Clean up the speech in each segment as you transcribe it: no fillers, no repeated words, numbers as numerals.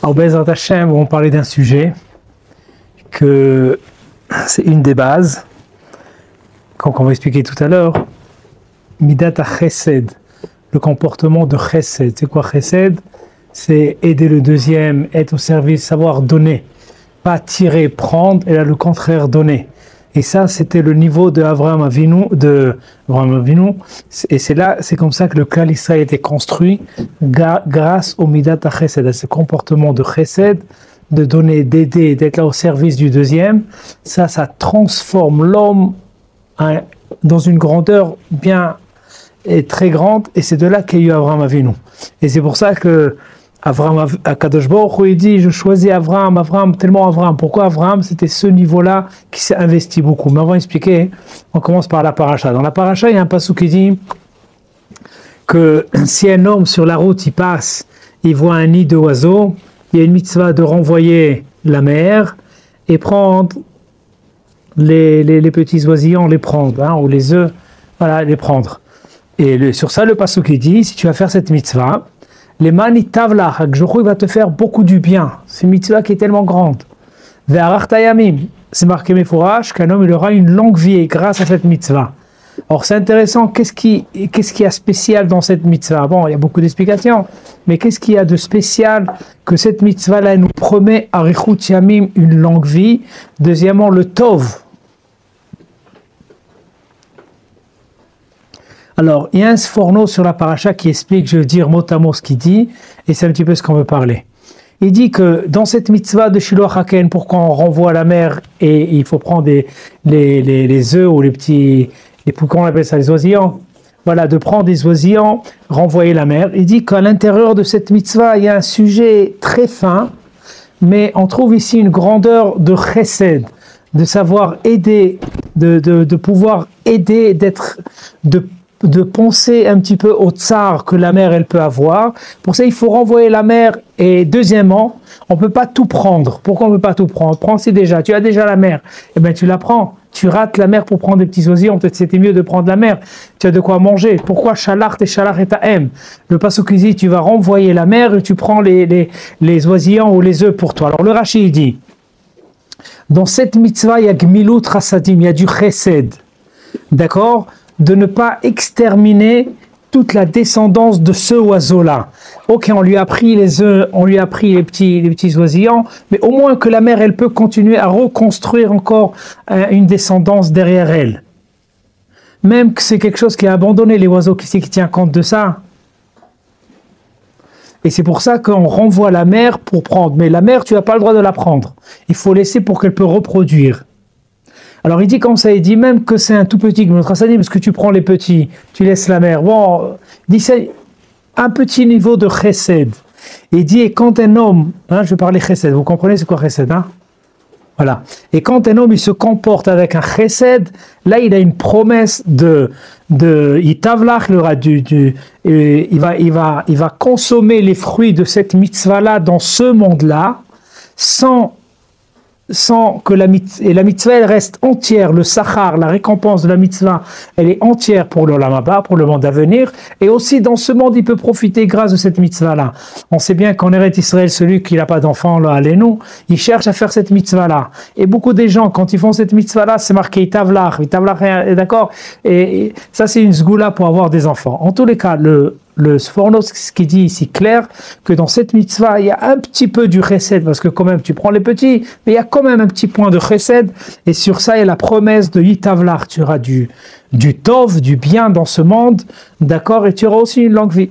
Alors, Bezrat Hashem, on parlait d'un sujet que c'est une des bases, qu'on va expliquer tout à l'heure. Midat HaChesed, le comportement de Chesed. C'est quoi Chesed? C'est aider le deuxième, être au service, savoir donner, pas tirer, prendre, et là le contraire, donner. Et ça, c'était le niveau de Avraham Avinu, et c'est comme ça que le clan Israël était construit, grâce au Midat HaChesed, à ce comportement de Chesed, de donner, d'aider, d'être là au service du deuxième. Ça transforme l'homme dans une grandeur bien et très grande, et c'est de là qu'il y a eu Avraham Avinu. Et c'est pour ça que Akadosh Baruch Hu, il dit, je choisis Avraham, tellement Avraham. Pourquoi Avraham? C'était ce niveau-là qui s'est investi beaucoup. Mais on va expliquer, on commence par la paracha. Dans la paracha, il y a un passouk qui dit que si un homme sur la route, il passe, il voit un nid d'oiseaux, il y a une mitzvah de renvoyer la mère et prendre les petits oisillons, les prendre, ou les œufs, voilà, les prendre. Et sur ça, le passouk qui dit, si tu vas faire cette mitzvah, les manitavla, il va te faire beaucoup du bien. C'est une mitzvah qui est tellement grande. C'est marqué Mefourash qu'un homme il aura une longue vie grâce à cette mitzvah. Or c'est intéressant, qu'est-ce qu'il y a spécial dans cette mitzvah? Bon, il y a beaucoup d'explications, mais qu'est-ce qu'il y a de spécial que cette mitzvah-là nous promet Arichut Yamim, une longue vie? Deuxièmement, le Tov. Alors, il y a un sforno sur la paracha qui explique, je veux dire mot à mot ce qu'il dit, et c'est un petit peu ce qu'on veut parler. Il dit que dans cette mitzvah de Shiloh Haken, pourquoi on renvoie la mer et il faut prendre les œufs ou les petits, comment on appelle ça, les oisillons, voilà, de prendre des oisillons, renvoyer la mer. Il dit qu'à l'intérieur de cette mitzvah, il y a un sujet très fin, mais on trouve ici une grandeur de chesed, de savoir aider, de pouvoir aider, de penser un petit peu au tsar que la mère elle peut avoir. Pour ça, il faut renvoyer la mère. Et deuxièmement, on ne peut pas tout prendre. Pourquoi on ne peut pas tout prendre? Prends-y déjà. Tu as déjà la mère. Eh bien, tu la prends. Tu rates la mère pour prendre des petits oisillons. Peut-être c'était mieux de prendre la mère. Tu as de quoi manger. Pourquoi shalach et ta'em? Le passouk dit, tu vas renvoyer la mère et tu prends les oisillons ou les œufs pour toi. Alors, le Rashi dit, dans cette mitzvah, il y a gmilut chasadim, il y a du chesed. D'accord? De ne pas exterminer toute la descendance de ce oiseau-là. Ok, on lui a pris les œufs, on lui a pris les petits oisillons, mais au moins que la mère, elle peut continuer à reconstruire encore une descendance derrière elle. Même que c'est quelque chose qui a abandonné les oiseaux, qui tient compte de ça. Et c'est pour ça qu'on renvoie la mère pour prendre. Mais la mère, tu n'as pas le droit de la prendre. Il faut laisser pour qu'elle peut reproduire. Alors il dit comme ça, il dit même que c'est un tout petit parce que tu prends les petits, tu laisses la mère. Bon, il dit c'est un petit niveau de chesed. Il dit et quand un homme, je vais parler chesed, vous comprenez c'est quoi chesed, Voilà. Et quand un homme il se comporte avec un chesed, là il a une promesse de itavlach, il va consommer les fruits de cette mitzvah là dans ce monde-là, sans que la mitzvah elle reste entière, le sachar, la récompense de la mitzvah, elle est entière pour le olam haba, pour le monde à venir, et aussi dans ce monde il peut profiter grâce de cette mitzvah là. On sait bien qu'en Eretz Israël, celui qui n'a pas d'enfant là, allez-nous, il cherche à faire cette mitzvah là. Et beaucoup des gens quand ils font cette mitzvah là, c'est marqué itavlach, d'accord. Et ça c'est une sgoula pour avoir des enfants. En tous les cas, le Sforno, ce qui dit ici clair, que dans cette mitzvah, il y a un petit peu du chesed, parce que quand même, tu prends les petits, mais il y a quand même un petit point de chesed, et sur ça, il y a la promesse de Yitavlar, tu auras du tov, du bien dans ce monde, d'accord, et tu auras aussi une longue vie.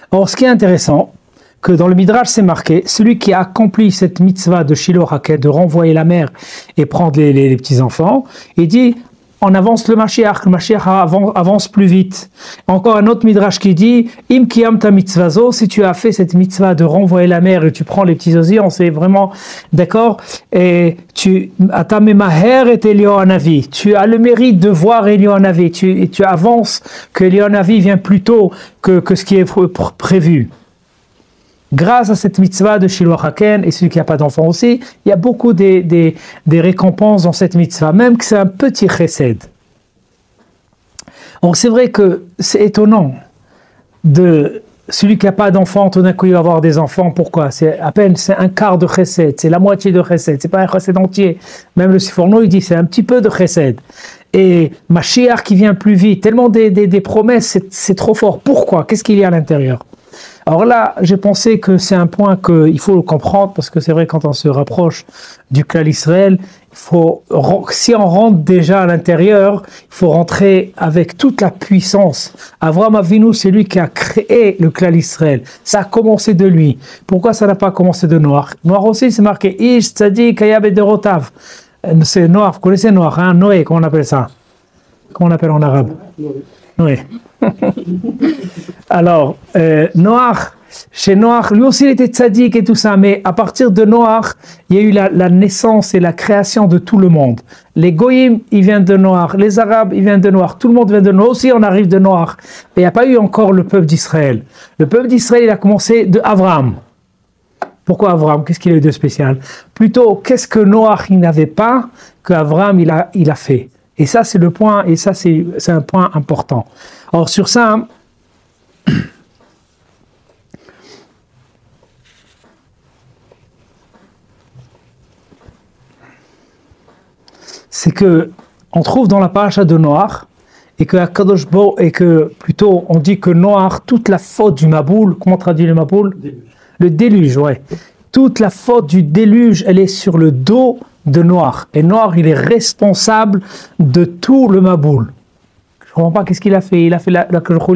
Or, ce qui est intéressant, que dans le Midrash c'est marqué, celui qui a accompli cette mitzvah de Shiloh Haken, de renvoyer la mère et prendre les petits-enfants, il dit, on avance le Mashiach avance plus vite. Encore un autre Midrash qui dit, Im kiyam ta mitzvazo, si tu as fait cette mitzvah de renvoyer la mère et tu prends les petits oisillons, c'est vraiment, d'accord, et tu as le mérite de voir Eliyahu Hanavi, tu avances que Eliyahu Hanavi vient plus tôt que ce qui est prévu. Grâce à cette mitzvah de Shiloh Haken, et celui qui n'a pas d'enfant aussi, il y a beaucoup des récompenses dans cette mitzvah, même que c'est un petit chesed. Donc c'est vrai que c'est étonnant de celui qui n'a pas d'enfant, tout d'un coup il va avoir des enfants. Pourquoi? C'est un quart de chesed, c'est la moitié de chesed, c'est pas un chesed entier. Même le Siforno il dit c'est un petit peu de chesed. Et Mashiach qui vient plus vite, tellement des promesses, c'est trop fort. Pourquoi? Qu'est-ce qu'il y a à l'intérieur? Alors là, j'ai pensé que c'est un point qu'il faut le comprendre, parce que c'est vrai quand on se rapproche du clan Israël, si on rentre déjà à l'intérieur, il faut rentrer avec toute la puissance. Avraham Avinu, c'est lui qui a créé le clan Israël. Ça a commencé de lui. Pourquoi ça n'a pas commencé de Noach? Noach aussi, c'est marqué Ish Tzadik Hayab Ederotav. C'est Noach, vous connaissez Noach, hein? Noé, comment on appelle ça? Comment on appelle en arabe? Noé. Alors, Noach, chez Noach, lui aussi il était tzaddik et tout ça, mais à partir de Noach, il y a eu la naissance et la création de tout le monde. Les Goïm, ils viennent de Noach, les Arabes, ils viennent de Noach, tout le monde vient de Noach, aussi on arrive de Noach. Mais il n'y a pas eu encore le peuple d'Israël. Le peuple d'Israël, il a commencé de Abraham. Pourquoi Abraham? Qu'est-ce qu'il a eu de spécial? Plutôt, qu'est-ce que Noach il n'avait pas, qu'Abraham il a fait? Et ça, c'est le point, et ça, c'est un point important. Or, sur ça, c'est que on trouve dans la paracha de Noach, et que plutôt on dit que Noach, toute la faute du Maboul, comment on traduit le Maboul? Le déluge, ouais. Toute la faute du déluge, elle est sur le dos de Noach. Et Noach, il est responsable de tout le Maboul. Je ne comprends pas qu'est-ce qu'il a fait. Il a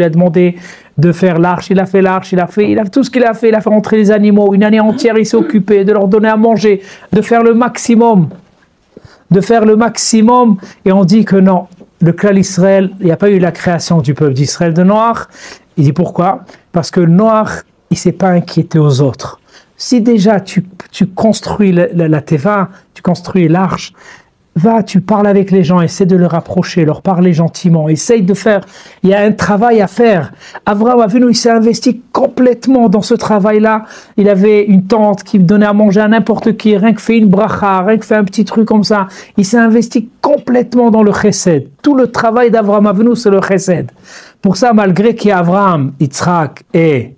demandé de faire l'arche, il a fait l'arche, il a fait tout ce qu'il a fait. Il a fait rentrer les animaux. Une année entière, il s'est occupé de leur donner à manger, de faire le maximum. Et on dit que non, le clan Israël, il n'y a pas eu la création du peuple d'Israël de Noach. Il dit pourquoi? Parce que Noach, il ne s'est pas inquiété aux autres. Si déjà tu construis la teva, tu construis l'arche, tu parles avec les gens, essaie de les rapprocher, leur parler gentiment, essaye de faire, il y a un travail à faire. Avraham Avinu, il s'est investi complètement dans ce travail-là. Il avait une tante qui donnait à manger à n'importe qui, rien que fait une bracha, rien que fait un petit truc comme ça. Il s'est investi complètement dans le chesed. Tout le travail d'Avraham Avinu, c'est le chesed. Pour ça, malgré qu'il y a Avraham, Yitzhak et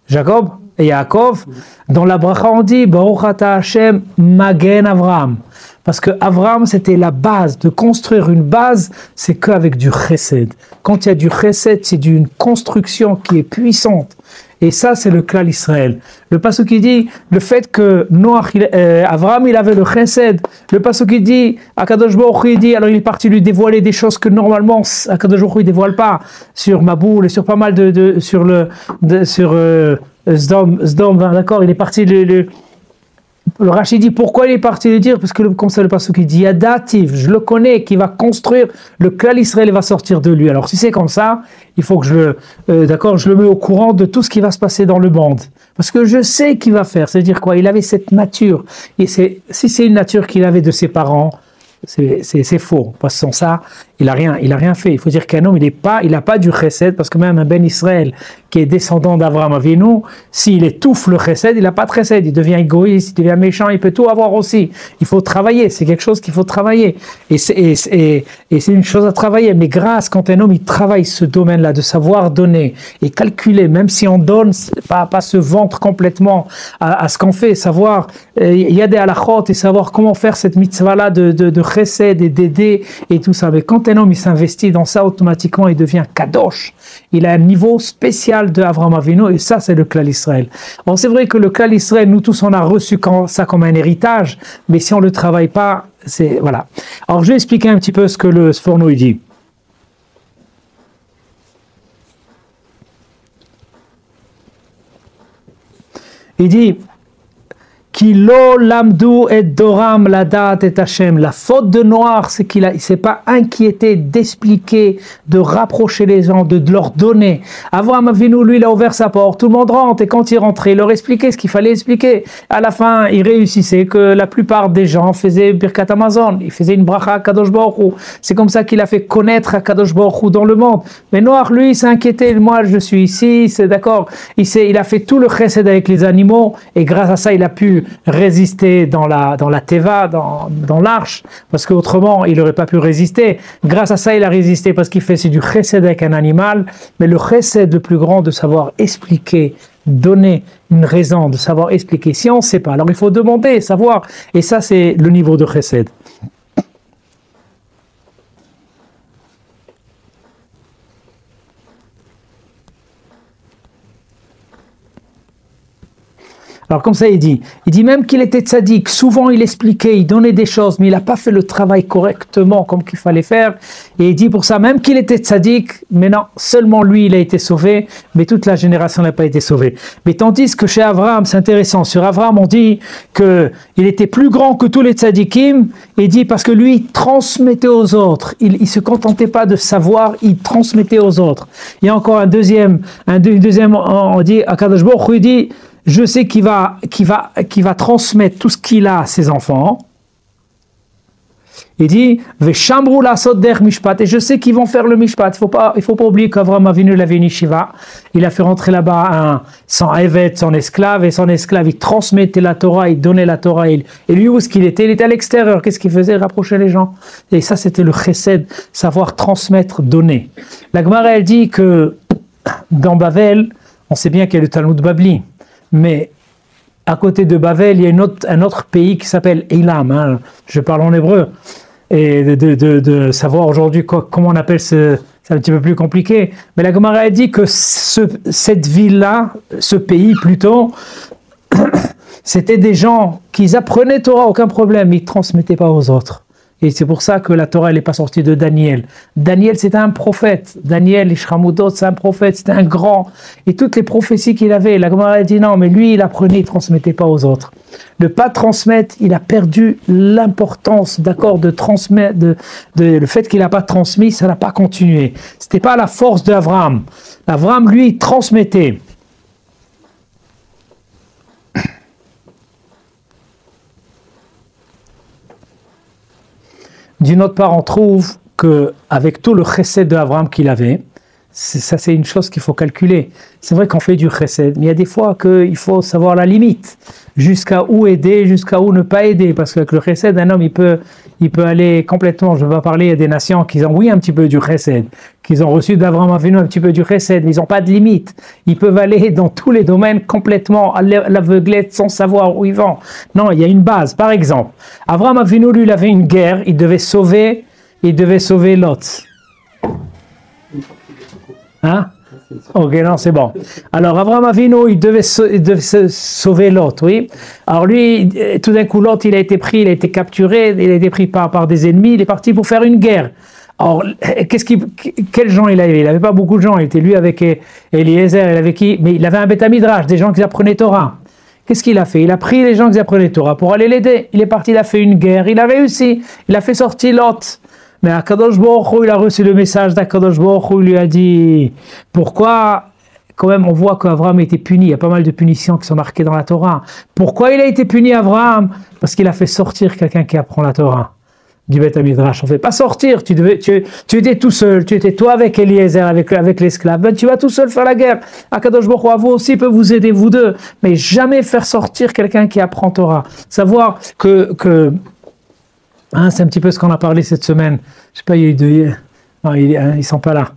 Jacob, et Yaakov, dans la bracha on dit Baruch ata Hashem magen Avraham. Parce que Avraham, c'était la base. De construire une base, c'est qu'avec du chesed. Quand il y a du chesed, c'est d'une construction qui est puissante. Et ça, c'est le clan Israël. Le passage qui dit, le fait que Avraham, il avait le chesed. Le passage qui dit, Akadosh Baruch Hu, il dit, alors il est parti lui dévoiler des choses que normalement, Akadosh Baruch Hu, il dévoile pas. Sur Maboul et sur pas mal sur Zdom, d'accord, il est parti le Rachid dit pourquoi il est parti le dire, parce que comme ça le passage qui dit Yadativ, je le connais, qui va construire le clan Israël va sortir de lui. Alors si c'est comme ça, il faut que je le mets au courant de tout ce qui va se passer dans le monde, parce que je sais qu'il va faire. C'est-à-dire quoi? Il avait cette nature, et si c'est une nature qu'il avait de ses parents, c'est faux, parce que sans ça, il a rien fait. Il faut dire qu'un homme, il n'a pas du chesed, parce que même un Ben Israël qui est descendant d'Avraham Avinu, s'il étouffe le chesed, il n'a pas de chesed, il devient égoïste, il devient méchant, il peut tout avoir aussi. Il faut travailler, c'est quelque chose qu'il faut travailler. Et c'est une chose à travailler, mais grâce, quand un homme, il travaille ce domaine-là, de savoir donner et calculer, même si on donne, pas se vendre complètement à ce qu'on fait, savoir, il y a des halachot et savoir comment faire cette mitzvah-là de chesed et d'aider et tout ça. Mais quand un homme, il s'investit dans ça, automatiquement, il devient kadosh. Il a un niveau spécial de Avraham Avinu, et ça, c'est le clan Israël. Bon, c'est vrai que le clan Israël, nous tous, on a reçu ça comme un héritage, mais si on ne le travaille pas, c'est, voilà. Alors, je vais expliquer un petit peu ce que le Sforno, il dit. Il dit, Kilo lamdu et doram ladat et Hashem. La faute de Noach, c'est qu'il ne s'est pas inquiété d'expliquer, de rapprocher les gens, de leur donner. Avraham Avinu, lui, il a ouvert sa porte, tout le monde rentre, et quand il rentrait, il leur expliquait ce qu'il fallait expliquer. À la fin, il réussissait que la plupart des gens faisaient Birkat Amazon, ils faisaient une bracha à Kadosh Baruch Hu. C'est comme ça qu'il a fait connaître à Kadosh Baruch Hu dans le monde. Mais Noach, lui, il s'est inquiété. Moi, je suis ici, c'est d'accord. Il a fait tout le chesed avec les animaux, et grâce à ça, il a pu résister dans la Teva, dans l'arche, parce qu'autrement, il n'aurait pas pu résister. Grâce à ça, il a résisté, parce qu'il fait, c'est du chesed avec un animal, mais le chesed le plus grand de savoir expliquer, donner une raison, de savoir expliquer. Si on ne sait pas, alors il faut demander, savoir, et ça, c'est le niveau de chesed. Alors comme ça il dit même qu'il était tzaddik, souvent il expliquait, il donnait des choses, mais il n'a pas fait le travail correctement comme qu'il fallait faire, et il dit pour ça, même qu'il était tzaddik, mais non, seulement lui il a été sauvé, mais toute la génération n'a pas été sauvée. Mais tandis que chez Abraham, c'est intéressant, sur Abraham on dit qu'il était plus grand que tous les tzaddikim, et il dit parce que lui il transmettait aux autres, il ne se contentait pas de savoir, il transmettait aux autres. Il y a encore un deuxième on dit, Akadosh Baruch Hu, il dit, je sais qu'il va transmettre tout ce qu'il a à ses enfants. Il dit, Veshamru lasot der mishpat, et je sais qu'ils vont faire le mishpat. Il faut pas oublier qu'Avraham Avinu il avait une yeshiva. Il a fait rentrer là-bas son evet, son esclave, et son esclave, il transmettait la Torah, il donnait la Torah. Et lui, où est-ce qu'il était? Il était à l'extérieur. Qu'est-ce qu'il faisait? Il rapprochait les gens. Et ça, c'était le chesed, savoir transmettre, donner. La Gemara, elle dit que dans Bavel, on sait bien qu'il y a le Talmud Babli. Mais à côté de Bavel, il y a un autre pays qui s'appelle Elam. Hein. Je parle en hébreu. Et de savoir aujourd'hui comment on appelle c'est un petit peu plus compliqué. Mais la Gemara a dit que cette ville-là, ce pays plutôt, c'était des gens qui apprenaient Torah, aucun problème, ils ne transmettaient pas aux autres. Et c'est pour ça que la Torah n'est pas sortie de Daniel. Daniel, c'était un prophète. Daniel, Ishramudot, c'est un prophète, c'était un grand. Et toutes les prophéties qu'il avait, la Gemara a dit non, mais lui, il apprenait, il ne transmettait pas aux autres. Ne pas transmettre, il a perdu l'importance, d'accord, de transmettre, le fait qu'il n'a pas transmis, ça n'a pas continué. Ce n'était pas la force d'Abraham. Abraham, lui, il transmettait. D'une autre part, on trouve qu'avec tout le chesed d'Abraham qu'il avait, ça c'est une chose qu'il faut calculer. C'est vrai qu'on fait du chesed, mais il y a des fois qu'il faut savoir la limite. Jusqu'à où aider, jusqu'à où ne pas aider. Parce qu'avec le chesed, un homme, il peut aller complètement. Je ne vais pas parler à des nations qui ont, oui, un petit peu du chesed, qu'ils ont reçu d'Abraham Avinu un petit peu du chesed, mais ils n'ont pas de limite. Ils peuvent aller dans tous les domaines complètement à l'aveuglette sans savoir où ils vont. Non, il y a une base. Par exemple, Abraham Avinu, lui, il avait une guerre, il devait sauver Lot. Hein? Ok, non, c'est bon. Alors, Abraham Avinu, il devait sauver Lot, oui. Alors lui, tout d'un coup, Lot, il a été capturé, il a été pris par des ennemis, il est parti pour faire une guerre. Alors, quels gens il avait? Il n'avait pas beaucoup de gens, il était lui avec Eliezer, il avait qui? Mais il avait un Beth Midrash, des gens qui apprenaient Torah. Qu'est-ce qu'il a fait? Il a pris les gens qui apprenaient Torah pour aller l'aider. Il est parti, il a fait une guerre, il a réussi, il a fait sortir Lot. Mais Akadosh Baruch Hu, il a reçu le message d'Akadosh Baruch Hu, il lui a dit pourquoi, quand même on voit qu'Abraham a été puni, il y a pas mal de punitions qui sont marquées dans la Torah. Pourquoi il a été puni Abraham? Parce qu'il a fait sortir quelqu'un qui apprend la Torah du Beth Midrash. On ne fait pas sortir, tu étais tout seul, tu étais toi avec Eliezer, avec l'esclave, ben, tu vas tout seul faire la guerre. Akadosh Baruch Hu, vous aussi peut vous aider, vous deux, mais jamais faire sortir quelqu'un qui apprend Torah. Savoir que hein, c'est un petit peu ce qu'on a parlé cette semaine. Je sais pas, il y a eu deux. Non, ils sont pas là.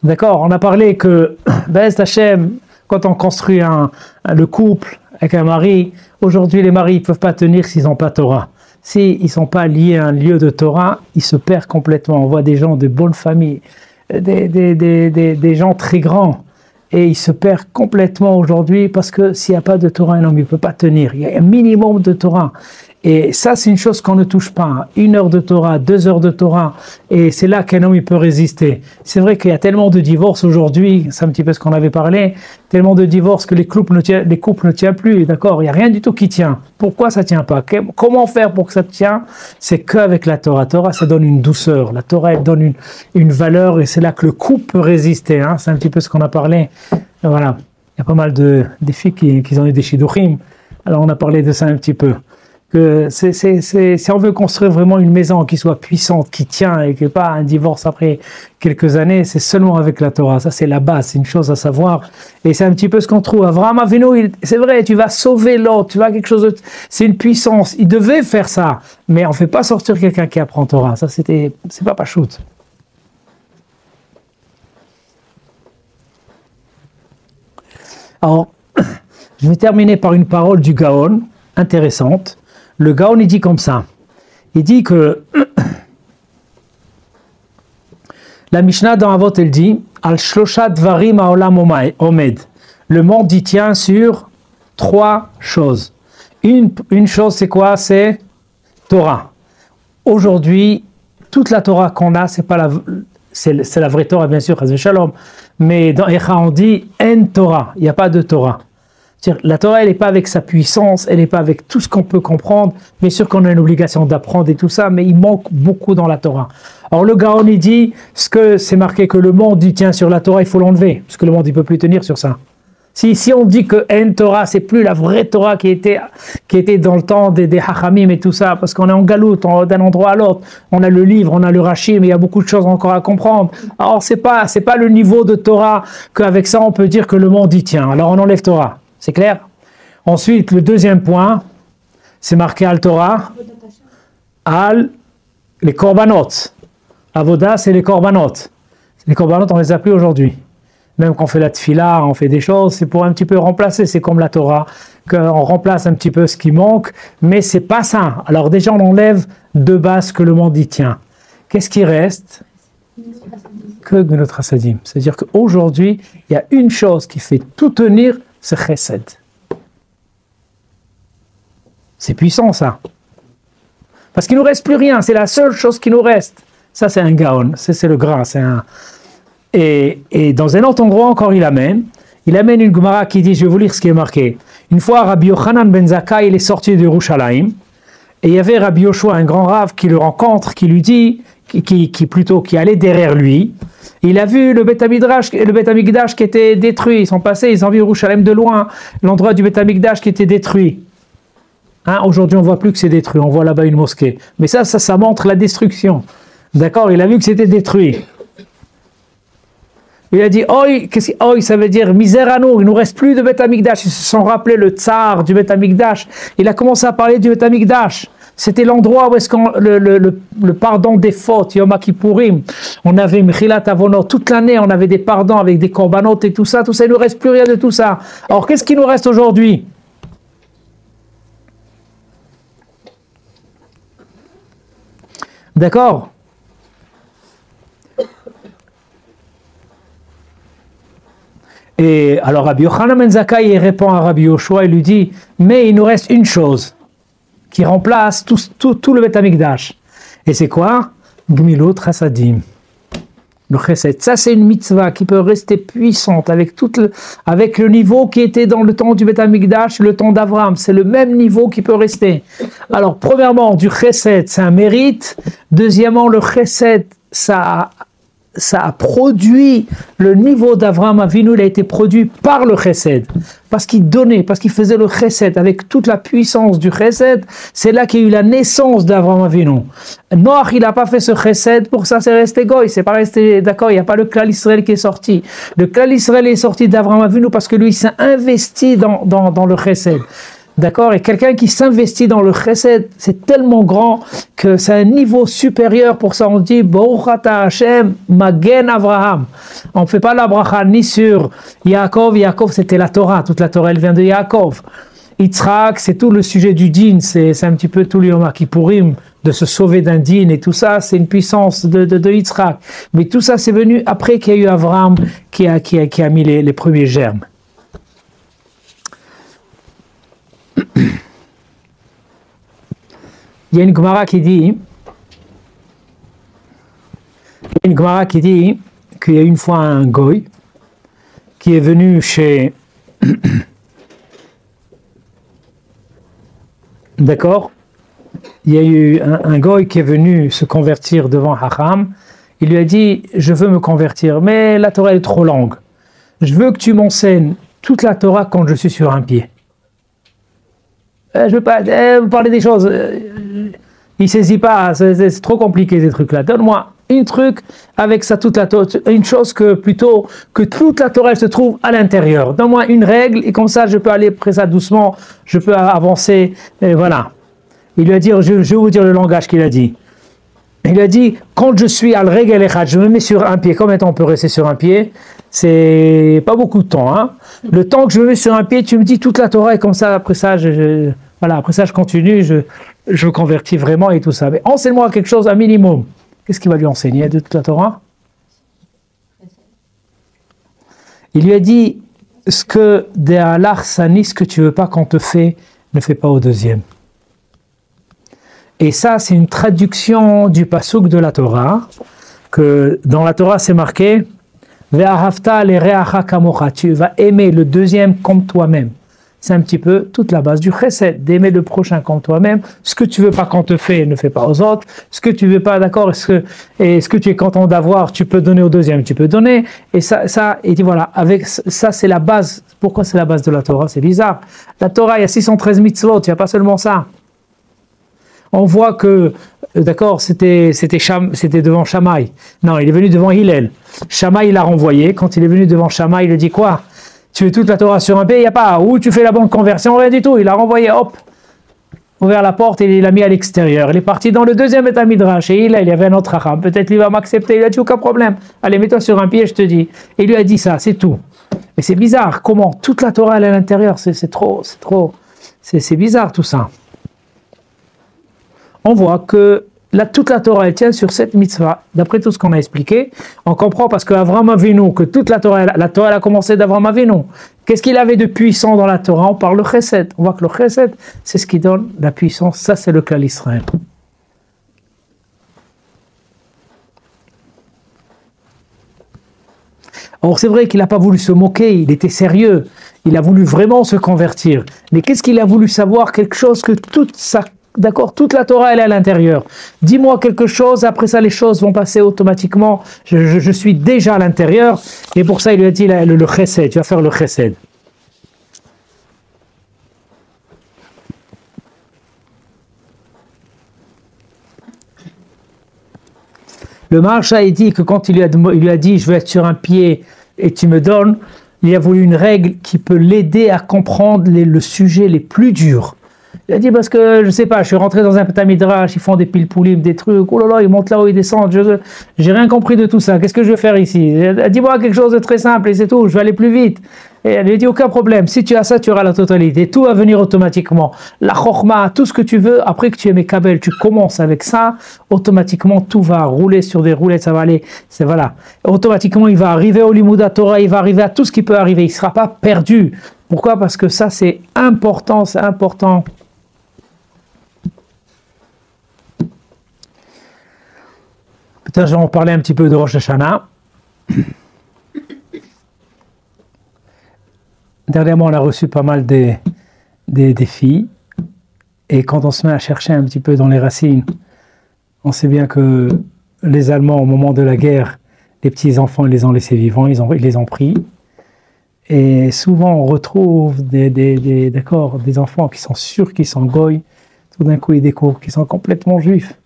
D'accord, on a parlé que Be'ez Hashem, quand on construit le couple avec un mari, aujourd'hui les maris ne peuvent pas tenir s'ils n'ont pas Torah. S'ils ne sont pas liés à un lieu de Torah, ils se perdent complètement. On voit des gens de bonne famille, des gens très grands, et ils se perdent complètement aujourd'hui parce que s'il n'y a pas de Torah, un homme ne peut pas tenir. Il y a un minimum de Torah. Et ça, c'est une chose qu'on ne touche pas. 1 heure de Torah, 2 heures de Torah, et c'est là qu'un homme il peut résister. C'est vrai qu'il y a tellement de divorces aujourd'hui, c'est un petit peu ce qu'on avait parlé, tellement de divorces que les couples ne tiennent plus, d'accord? Il n'y a rien du tout qui tient. Pourquoi ça ne tient pas? Comment faire pour que ça tienne? C'est qu'avec la Torah. La Torah, ça donne une douceur. La Torah, elle donne une valeur, et c'est là que le couple peut résister. Hein? C'est un petit peu ce qu'on a parlé. Et voilà. Il y a pas mal des filles qui ont eu des shidduchim. Alors on a parlé de ça un petit peu. Si on veut construire vraiment une maison qui soit puissante, qui tient et qui n'est pas un divorce après quelques années, c'est seulement avec la Torah. Ça, c'est la base, c'est une chose à savoir. Et c'est un petit peu ce qu'on trouve. Avraham Avinu, c'est vrai, tu vas sauver l'autre, tu vas quelque chose de... C'est une puissance. Il devait faire ça. Mais on ne fait pas sortir quelqu'un qui apprend Torah. Ça, c'est pas pachout. Alors, je vais terminer par une parole du Gaon, intéressante. Le Gaon, il dit comme ça. Il dit que la Mishnah dans Avot, elle dit Al shlosha dvarim haolam omed. Le monde y tient sur 3 choses. Une chose, c'est quoi? C'est Torah. Aujourd'hui, toute la Torah qu'on a, c'est la vraie Torah, bien sûr, Shalom. Mais dans Echa, on dit En Torah. Il n'y a pas de Torah. La Torah, elle n'est pas avec sa puissance, elle n'est pas avec tout ce qu'on peut comprendre. Bien sûr qu'on a une obligation d'apprendre et tout ça, mais il manque beaucoup dans la Torah. Alors le Gaon, il dit, ce que c'est marqué que le monde il tient sur la Torah, il faut l'enlever, parce que le monde il peut plus tenir sur ça. Si on dit que En Torah, c'est plus la vraie Torah qui était dans le temps des Hachamim et tout ça, parce qu'on est en galoute, d'un endroit à l'autre, on a le livre, on a le Rashi, mais il y a beaucoup de choses encore à comprendre. Alors c'est pas le niveau de Torah qu'avec ça on peut dire que le monde y tient. Alors on enlève Torah. C'est clair? Ensuite, le deuxième point, c'est marqué Al Torah, Al, les korbanot. Avoda, c'est les korbanot. Les korbanot, on les a plus aujourd'hui. Même quand on fait la tfila, on fait des choses, c'est pour un petit peu remplacer. C'est comme la Torah, qu'on remplace un petit peu ce qui manque, mais c'est pas ça. Alors déjà, on enlève de base que le monde y tient. Qu'est-ce qui reste? Que notre Hasadim. C'est-à-dire qu'aujourd'hui, il y a une chose qui fait tout tenir, c'est chesed. C'est puissant ça. Parce qu'il ne nous reste plus rien, c'est la seule chose qui nous reste. Ça c'est un gaon, c'est le gras. Et dans un autre endroit encore il amène une Gemara qui dit, je vais vous lire ce qui est marqué. Une fois Rabbi Yochanan ben Zakkai, il est sorti de Yerushalayim, et il y avait Rabbi Yoshua, un grand rave, qui le rencontre, qui lui dit, qui allait derrière lui. Il a vu le Beth Amikdash qui était détruit. Ils sont passés, ils ont vu Yerushalayim de loin, l'endroit du Beth Amikdash qui était détruit. Hein, aujourd'hui, on ne voit plus que c'est détruit, on voit là-bas une mosquée. Mais ça montre la destruction. D'accord? Il a vu que c'était détruit. Il a dit, Oi, ça veut dire misère à nous, il ne nous reste plus de Beth Amikdash. Ils se sont rappelés le tsar du Beth Amikdash. Il a commencé à parler du Beth Amikdash. C'était l'endroit où est-ce qu'on le pardon des fautes, Yom Kippourim. On avait Mechilat Avonot toute l'année, on avait des pardons avec des korbanot et tout ça, il ne nous reste plus rien de tout ça. Alors qu'est-ce qui nous reste aujourd'hui? D'accord? Et alors Rabbi Yochanan ben Zakkai répond à Rabbi Yoshua et lui dit, mais il nous reste une chose qui remplace tout le Beth Amikdash. Et c'est quoi? Gmilut Chasadim. Le chesed. Ça, c'est une mitzvah qui peut rester puissante avec le niveau qui était dans le temps du Beth Amikdash, le temps d'Abraham. C'est le même niveau qui peut rester. Alors, premièrement, du chesed, c'est un mérite. Deuxièmement, le chesed, ça a produit le niveau d'Avraham Avinu, il a été produit par le chesed. Parce qu'il donnait, parce qu'il faisait le chesed avec toute la puissance du chesed, c'est là qu'il y a eu la naissance d'Avraham Avinu. Noach, il n'a pas fait ce chesed, pour ça c'est resté goy, c'est pas resté, d'accord, il n'y a pas le klal Israël qui est sorti. Le klal Israël est sorti d'Avraham Avinu parce que lui, il s'est investi dans le chesed. D'accord? Et quelqu'un qui s'investit dans le chesed, c'est tellement grand que c'est un niveau supérieur. Pour ça, on dit Baruch ata Hashem Magen Avraham. On ne fait pas la bracha ni sur Yaakov. Yaakov, c'était la Torah. Toute la Torah, elle vient de Yaakov. Yitzhak, c'est tout le sujet du din. C'est un petit peu tout le Yom Kippourim, de se sauver d'un din et tout ça. C'est une puissance de Yitzhak. Mais tout ça, c'est venu après qu'il y a eu Avraham qui a mis les premiers germes. Il y a une Gemara qui dit qu'il y a une fois un goy qui est venu chez d'accord, il y a eu un goy qui est venu se convertir devant Hacham. Il lui a dit, je veux me convertir, mais la Torah est trop longue, je veux que tu m'enseignes toute la Torah quand je suis sur un pied. Je veux pas vous parler des choses. Il saisit pas, c'est trop compliqué ces trucs-là. Donne-moi un truc avec ça toute la Torah, une chose que plutôt que toute la Torah elle se trouve à l'intérieur. Donne-moi une règle et comme ça je peux aller après ça doucement, je peux avancer. Et voilà. Il lui a dit, je vais vous dire le langage qu'il a dit. Il lui a dit, quand je suis al regel echad, je me mets sur un pied. Combien de temps on peut rester sur un pied? C'est pas beaucoup de temps. Hein? Le temps que je me mets sur un pied, tu me dis toute la Torah et comme ça après ça voilà, après ça je continue, je me convertis vraiment et tout ça. Mais enseigne-moi quelque chose, un minimum. Qu'est-ce qu'il va lui enseigner de toute la Torah? Il lui a dit, ce que ce que tu veux pas qu'on te fait, ne fais pas au deuxième. Et ça, c'est une traduction du pasuk de la Torah, que dans la Torah c'est marqué, Ve'ahavta lereacha kamocha, tu vas aimer le deuxième comme toi-même. C'est un petit peu toute la base du chesed, d'aimer le prochain comme toi-même. Ce que tu veux pas qu'on te fait, ne fais pas aux autres. Ce que tu veux pas, d'accord, ce que tu es content d'avoir, tu peux donner au deuxième, tu peux donner. Et ça, et voilà, avec ça, c'est la base. Pourquoi c'est la base de la Torah? C'est bizarre. La Torah, il y a 613 mitzvot, il n'y a pas seulement ça. On voit que, d'accord, c'était devant Shammai. Non, il est venu devant Hillel. Shammai, il l'a renvoyé. Quand il est venu devant Shammai, il lui dit quoi? Tu veux toute la Torah sur un pied, il n'y a pas. Ou tu fais la bonne conversion, rien du tout. Il l'a renvoyé, hop, ouvert la porte et il l'a mis à l'extérieur. Il est parti dans le deuxième état midrash. Et il y avait un autre acham. Peut-être il va m'accepter. Il a dit aucun problème. Allez, mets-toi sur un pied, je te dis. Et il lui a dit ça, c'est tout. Mais c'est bizarre. Comment? Toute la Torah, elle est à l'intérieur. C'est trop. C'est bizarre tout ça. On voit que toute la Torah, elle tient sur cette mitzvah. D'après tout ce qu'on a expliqué, on comprend parce qu'Avram Avinu, que toute la Torah elle a commencé d'Avram Avinu. Qu'est-ce qu'il avait de puissant dans la Torah? On parle de chesed. On voit que le chesed, c'est ce qui donne la puissance. Ça, c'est le klal Israël. Or, c'est vrai qu'il n'a pas voulu se moquer, il était sérieux. Il a voulu vraiment se convertir. Mais qu'est-ce qu'il a voulu savoir? Quelque chose que d'accord, toute la Torah, elle est à l'intérieur. Dis-moi quelque chose, après ça, les choses vont passer automatiquement. Je suis déjà à l'intérieur. Et pour ça, il lui a dit le chesed, tu vas faire le chesed. Le Maharsha, il dit que quand il lui a dit, je vais être sur un pied et tu me donnes, il a voulu une règle qui peut l'aider à comprendre le sujet les plus durs. Il a dit parce que, je sais pas, je suis rentré dans un Midrash, ils font des pilpoulim, des trucs, oh là là, ils montent là-haut, ils descendent, j'ai rien compris de tout ça, qu'est-ce que je vais faire ici? Dis-moi quelque chose de très simple et c'est tout, je vais aller plus vite. Et elle lui a dit, aucun problème, si tu as ça, tu auras la totalité, tout va venir automatiquement. La chokhma, tout ce que tu veux, après que tu aies mes kabel, tu commences avec ça, automatiquement tout va rouler sur des roulettes, ça va aller, c'est voilà. Automatiquement, il va arriver au Limouda Torah, il va arriver à tout ce qui peut arriver, il ne sera pas perdu. Pourquoi? Parce que ça, c'est important, c'est important. Peut-être je vais en parler un petit peu de Rosh Hashanah. Dernièrement, on a reçu pas mal des filles. Et quand on se met à chercher un petit peu dans les racines, on sait bien que les Allemands, au moment de la guerre, les petits-enfants, ils les ont laissés vivants, ils les ont pris. Et souvent, on retrouve des enfants qui sont sûrs qu'ils sont goy. Tout d'un coup, ils découvrent qu'ils sont complètement juifs.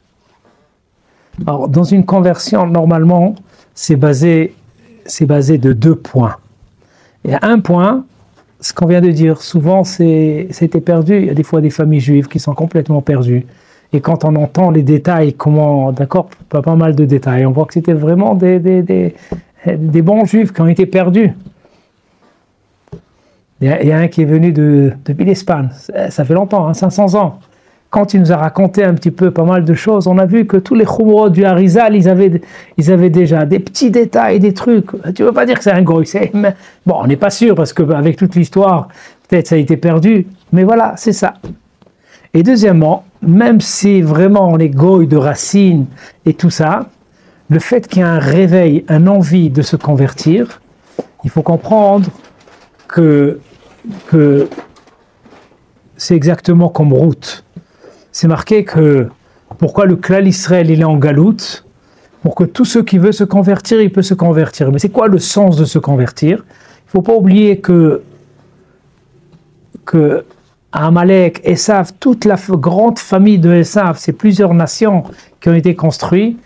Alors, dans une conversion, normalement, c'est basé de 2 points. Et un point, ce qu'on vient de dire, souvent, c'était perdu. Il y a des fois des familles juives qui sont complètement perdues. Et quand on entend les détails, d'accord, pas mal de détails, on voit que c'était vraiment des bons juifs qui ont été perdus. Il y a un qui est venu depuis l'Espagne, ça fait longtemps, 500 ans. Quand il nous a raconté un petit peu pas mal de choses, on a vu que tous les chumrot du Harizal, ils avaient déjà des petits détails, des trucs. Tu ne veux pas dire que c'est un goy, bon, on n'est pas sûr parce qu'avec toute l'histoire, peut-être ça a été perdu, mais voilà, c'est ça. Et deuxièmement, même si vraiment on est goy de racines et tout ça, le fait qu'il y ait un réveil, une envie de se convertir, il faut comprendre que c'est exactement comme route. C'est marqué que pourquoi le klal Israël il est en galoute, pour que tous ceux qui veulent se convertir, il peut se convertir. Mais c'est quoi le sens de se convertir? Il ne faut pas oublier que Amalek, Esav, toute la grande famille de Esav, c'est plusieurs nations qui ont été construites.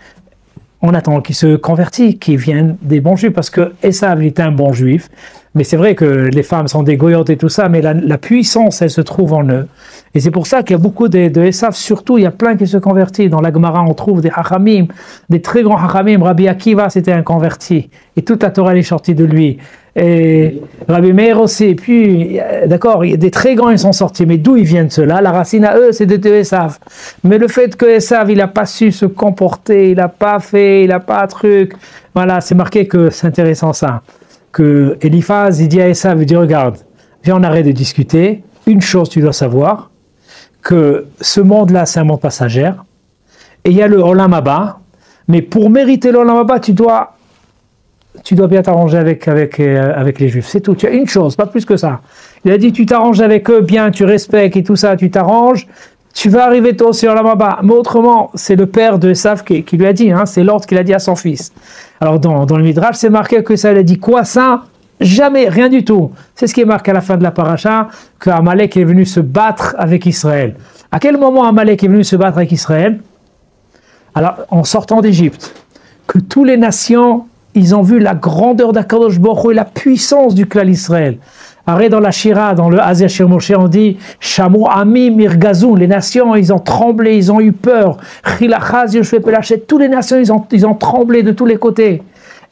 On attend qu'ils se convertissent, qu'ils viennent des bons juifs, parce que Esav était un bon juif. Mais c'est vrai que les femmes sont des goyotes et tout ça, mais la puissance, elle se trouve en eux. Et c'est pour ça qu'il y a beaucoup de Esav, surtout, il y a plein qui se convertissent. Dans la Gemara, on trouve des hachamim, des très grands hachamim. Rabbi Akiva, c'était un converti. Et toute la Torah est sortie de lui. Et Rabbi Meir aussi. Et puis, d'accord, des très grands, ils sont sortis. Mais d'où ils viennent ceux-là? La racine à eux, c'est de Esav. Mais le fait que Esav, il n'a pas su se comporter, il n'a pas fait, il n'a pas truc. Voilà, c'est marqué que c'est intéressant ça. Que Eliphaz, il dit à Esav, il dit, regarde, viens, on arrête de discuter. Une chose, tu dois savoir, que ce monde-là, c'est un monde passager. Et il y a le Olam Haba. Mais pour mériter le Olam Haba, tu dois bien t'arranger avec les Juifs. C'est tout. Tu as une chose, pas plus que ça. Il a dit, tu t'arranges avec eux bien, tu respectes et tout ça, tu t'arranges. Tu vas arriver toi aussi au Olam Haba. Mais autrement, c'est le père de Esav qui lui a dit, hein, c'est l'ordre qu'il a dit à son fils. Alors dans le Midrash, c'est marqué que ça, il a dit quoi ça? Jamais, rien du tout. C'est ce qui est marqué à la fin de la paracha, que Amalek est venu se battre avec Israël. À quel moment Amalek est venu se battre avec Israël? Alors, en sortant d'Égypte, que toutes les nations, ils ont vu la grandeur d'Akadosh Baruch Hu et la puissance du clan Israël. Arrête dans la Shira, dans le Azia Shir Moshe, on dit Shamu Amim Irgazou, les nations, ils ont tremblé, ils ont eu peur. Chilachaz Yoshua Pelachet, toutes les nations, ils ont tremblé de tous les côtés.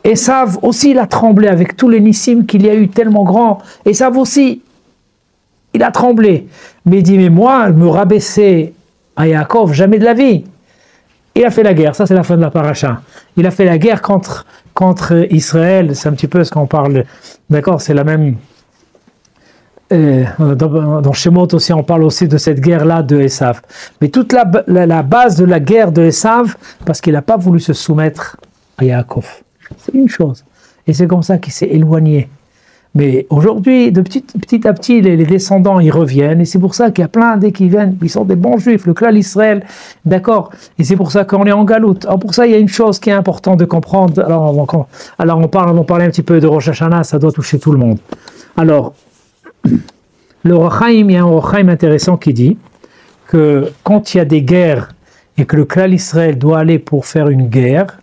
Esav aussi, il a tremblé avec tous les nissim qu'il y a eu tellement grands. Esav aussi, il a tremblé. Mais il dit, mais moi, me rabaisser à Yaakov, jamais de la vie. Il a fait la guerre, ça c'est la fin de la paracha. Il a fait la guerre contre Israël, c'est un petit peu ce qu'on parle, d'accord, c'est la même... dans Shemot aussi, on parle aussi de cette guerre-là de Esav. Mais toute la base de la guerre de Esav, parce qu'il n'a pas voulu se soumettre à Yaakov. C'est une chose. Et c'est comme ça qu'il s'est éloigné. Mais aujourd'hui, de petit à petit, les descendants, ils reviennent. Et c'est pour ça qu'il y a plein, dès qu'ils viennent, ils sont des bons juifs, le clan Israël, d'accord. Et c'est pour ça qu'on est en galoute. Alors pour ça, il y a une chose qui est importante de comprendre. Alors on va parler un petit peu de Rosh Hashanah, ça doit toucher tout le monde. Alors, le Or HaChaim, il y a un Or HaChaim intéressant qui dit que quand il y a des guerres et que le clan Israël doit aller pour faire une guerre,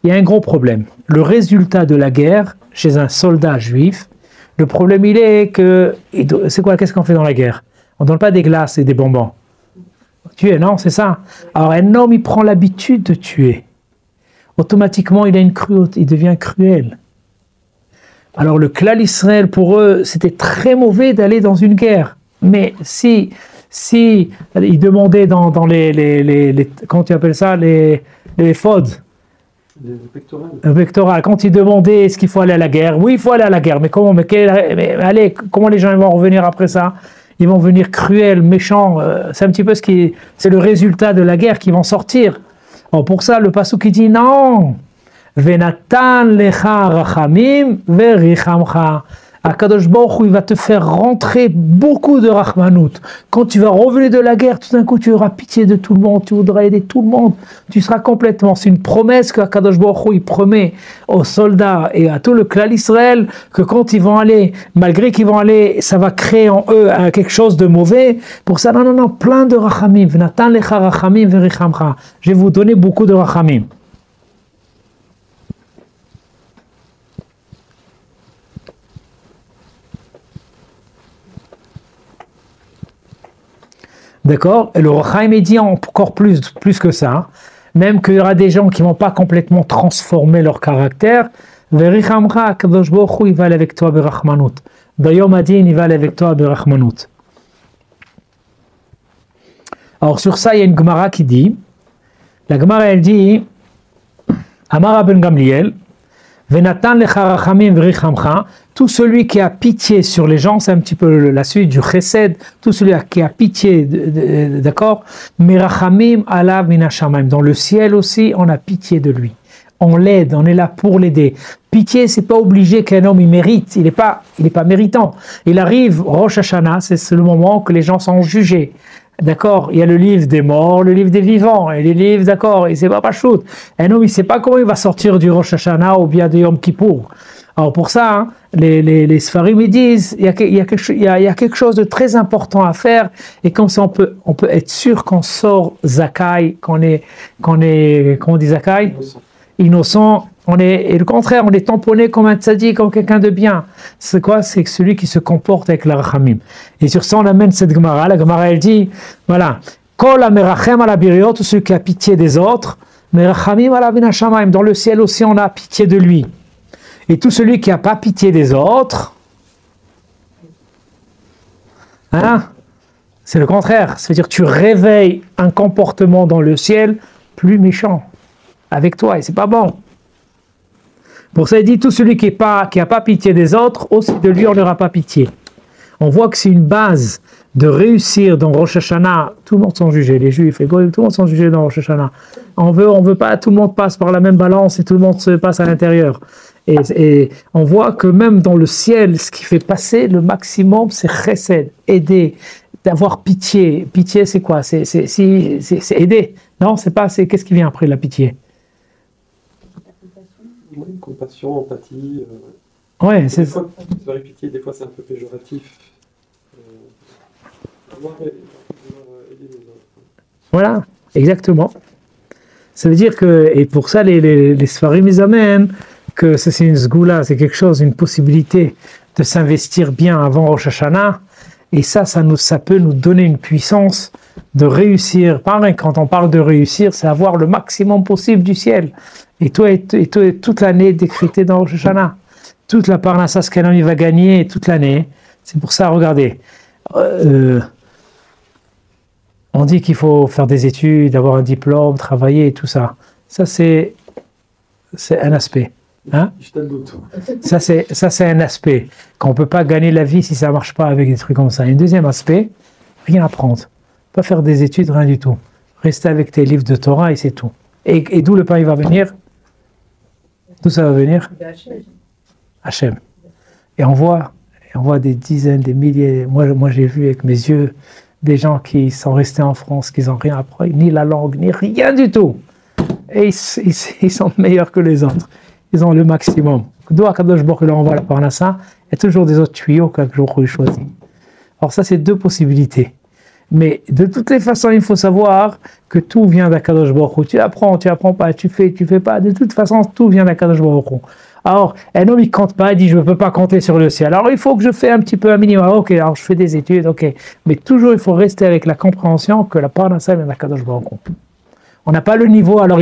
il y a un gros problème. Le résultat de la guerre, chez un soldat juif, le problème il est que, c'est quoi, qu'est-ce qu'on fait dans la guerre? On ne donne pas des glaces et des bonbons. Tuer, non, c'est ça. Alors un homme, il prend l'habitude de tuer. Automatiquement, il a une cruauté, il devient cruel. Alors le clan Israël, pour eux, c'était très mauvais d'aller dans une guerre. Mais si ils demandaient dans les comment tu appelles ça, les FOD, pectoral. Quand ils demandaient est-ce qu'il faut aller à la guerre, oui, il faut aller à la guerre, mais comment, allez, comment les gens vont revenir après ça? Ils vont venir cruels, méchants. C'est un petit peu c'est le résultat de la guerre qui vont sortir. Alors pour ça, le pasuk qui dit non. Venatan lecha rachamim verichamcha. Akadosh Baruch Hu, il va te faire rentrer beaucoup de rachmanout. Quand tu vas revenir de la guerre, tout d'un coup, tu auras pitié de tout le monde, tu voudras aider tout le monde. Tu seras complètement. C'est une promesse qu'Akadosh Baruch Hu, il promet aux soldats et à tout le clan Israël que quand ils vont aller, malgré qu'ils vont aller, ça va créer en eux quelque chose de mauvais. Pour ça, non, plein de rachamim. Venatan lecha rachamim verichamcha. Je vais vous donner beaucoup de rachamim. D'accord? Et le Or HaChaim dit encore plus que ça, même qu'il y aura des gens qui ne vont pas complètement transformer leur caractère. Verichamcha, Kadosh Baruch Hu, il va aller avec toi berachmanut. Bayom Adin, il va aller avec toi berachmanut. Alors sur ça, il y a une Gemara qui dit, la Gemara elle dit, Amar ben Gamliel, Venatan lecha rachamim verichamcha, tout celui qui a pitié sur les gens, c'est un petit peu la suite du chesed, tout celui qui a pitié, d'accord, merachamim alav min hashamayim, dans le ciel aussi, on a pitié de lui. On l'aide, on est là pour l'aider. Pitié, c'est pas obligé qu'un homme il mérite, il est pas méritant. Il arrive, Rosh Hashanah, c'est le moment que les gens sont jugés. D'accord, il y a le livre des morts, le livre des vivants, et les livres, d'accord, et c'est pas shoot. Un homme, il sait pas comment il va sortir du Rosh Hashanah ou bien de Yom Kippour. Alors pour ça, hein, les Sfarim ils disent il y a quelque chose de très important à faire, et comme ça on peut être sûr qu'on sort Zakai, qu'on est comment on dit Zakai, innocent. Et le contraire, on est tamponné comme un tzaddik, comme quelqu'un de bien. C'est quoi? C'est celui qui se comporte avec la rachamim. Et sur ça, on amène cette Gemara. La Gemara, elle dit, voilà, Kol amerachem ala biriot, celui qui a pitié des autres, merachamim ala bin hashamayim. Dans le ciel aussi, on a pitié de lui. Et tout celui qui n'a pas pitié des autres, hein, c'est le contraire. C'est-à-dire, tu réveilles un comportement dans le ciel plus méchant avec toi, et c'est pas bon. Pour ça, il dit, tout celui qui n'a pas pitié des autres, aussi de lui, on n'aura pas pitié. On voit que c'est une base de réussir dans Rosh Hashanah. Tout le monde sans juger, les Juifs, les Goïms, tout le monde sans juger dans Rosh Hashanah. On veut pas, tout le monde passe par la même balance et tout le monde se passe à l'intérieur. Et on voit que même dans le ciel, ce qui fait passer le maximum, c'est chesed, aider, d'avoir pitié. Pitié, c'est quoi? C'est aider. Non, c'est pas, qu'est-ce qui vient après la pitié? Oui, compassion, empathie. Ouais, c'est ça. Pitié, des fois c'est un peu péjoratif. Aider les autres. Voilà, exactement. Ça veut dire que, et pour ça les Sfarim ils amènent que c'est une sgoula, c'est quelque chose, une possibilité de s'investir bien avant Rosh Hashanah, et ça peut nous donner une puissance de réussir. Pareil, quand on parle de réussir, c'est avoir le maximum possible du ciel. Et toi, toute l'année décrétée dans Rosh Hashanah, toute la parnassa, ce qu'un homme va gagner toute l'année. C'est pour ça, regardez, on dit qu'il faut faire des études, avoir un diplôme, travailler et tout ça. Ça, c'est un aspect. Hein? Ça, c'est un aspect. Qu'on ne peut pas gagner la vie si ça ne marche pas avec des trucs comme ça. Un deuxième aspect, rien apprendre. Pas faire des études, rien du tout. Rester avec tes livres de Torah et c'est tout. Et d'où le pain il va venir? D'où ça va venir? Hachem. Et on voit des dizaines, des milliers. Moi j'ai vu avec mes yeux des gens qui sont restés en France, qui n'ont rien appris, ni la langue, ni rien du tout. Et ils sont meilleurs que les autres. Ils ont le maximum. D'où Akadosh Baruch Hu leur envoie la parnassa, il y a toujours des autres tuyaux qu'Akadosh Baruch Hu choisit. Alors ça, c'est deux possibilités. Mais de toutes les façons, il faut savoir que tout vient d'Akadosh Baruch Hu. Tu apprends pas, tu fais pas. De toute façon, tout vient d'Akadosh Baruch Hu. Alors, un homme, il compte pas, il dit, je ne peux pas compter sur le ciel. Alors, il faut que je fasse un petit peu un minimum. Ok, alors je fais des études, ok. Mais toujours, il faut rester avec la compréhension que la parnassa vient d'Akadosh Baruch Hu. On n'a pas le niveau, alors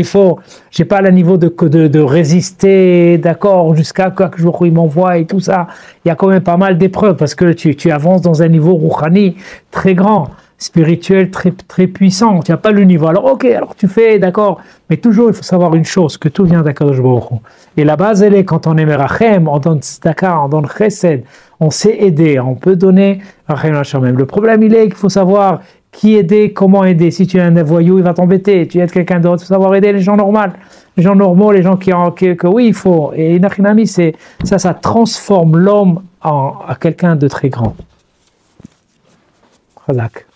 j'ai pas le niveau de résister, d'accord, jusqu'à que je il m'envoie et tout ça. Il y a quand même pas mal d'épreuves parce que tu avances dans un niveau rouhani très grand, spirituel très, très puissant. Tu n'as pas le niveau. Alors, ok, alors tu fais, d'accord, mais toujours il faut savoir une chose, que tout vient d'Akadosh Baruch Hu. Et la base, elle est quand on est merachem, on donne tzedaka, on donne chesed, on sait aider, on peut donner rachem hashem. Le problème, il est qu'il faut savoir qui aider, comment aider. Si tu es un voyou, il va t'embêter. Tu aides quelqu'un d'autre, il faut savoir aider les gens normaux. Les gens normaux, les gens que oui, il faut. Et Nachinami, ça transforme l'homme à quelqu'un de très grand. Chazak.